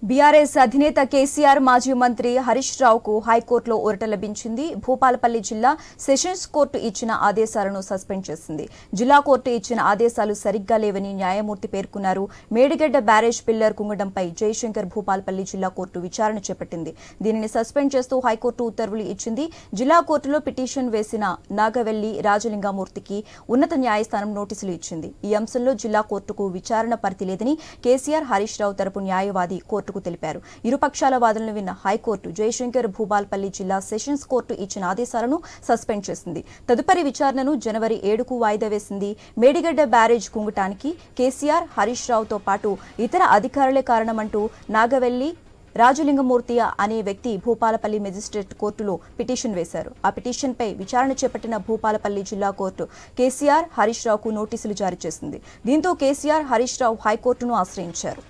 BRS అధినేత కేసీఆర్ మాజీ మంత్రి హరీష్ రావుకు హైకోర్టులో ఊరట లభించింది. భూపాలపల్లి జిల్లా సెషన్స్ కోర్టు ఇచ్చిన ఆదేశాలను సస్పెండ్ చేసింది. జిల్లా కోర్టు ఇచ్చిన ఆదేశాలు సరిగ్గా లేవని న్యాయమూర్తి పేర్కొన్నారు. మేడిగడ్డ బ్యారేజ్ పిల్లర్ కుంగడంపై జయశంకర్ భూపాలపల్లి జిల్లా కోర్టు విచారణ చేపట్టింది. దీనిని సస్పెండ్ చేస్తూ హైకోర్టు ఉత్తర్వులు ఇచ్చింది. జిల్లా కోర్టులో పిటిషన్ వేసిన నాగవెల్లి రాజలింగమూర్తికి ఉన్నత న్యాయస్థానం నోటీసులు ఇచ్చింది. ఈ అంశంలో జిల్లా కోర్టుకు విచారణ పరిధి లేదని కేసీఆర్ హరీష్ రావు తరపు న్యాయవాది కోర్టు తెలిపారు. ఇరుపక్షాల వాదనలు విన్న హైకోర్టు జయశంకర్ భూపాలపల్లి జిల్లా సెషన్స్ కోర్టు ఇచ్చిన ఆదేశాలను సస్పెండ్ చేసింది. తదుపరి విచారణను జనవరి 7కు వాయిదా వేసింది. మేడిగడ్డ బ్యారేజ్ కుంగటానికి కేసీఆర్ హరీష్ రావుతో పాటు ఇతర అధికారులే కారణమంటూ నాగవెల్లి రాజలింగమూర్తి అనే వ్యక్తి భూపాలపల్లి మెజిస్ట్రేట్ కోర్టులో పిటిషన్ వేశారు. ఆ పిటిషన్పై విచారణ చేపట్టిన భూపాలపల్లి జిల్లా కోర్టు కేసీఆర్ హరీష్ రావుకు నోటీసులు జారీ చేసింది. దీంతో కేసీఆర్ హరీష్ రావు హైకోర్టును ఆశ్రయించారు.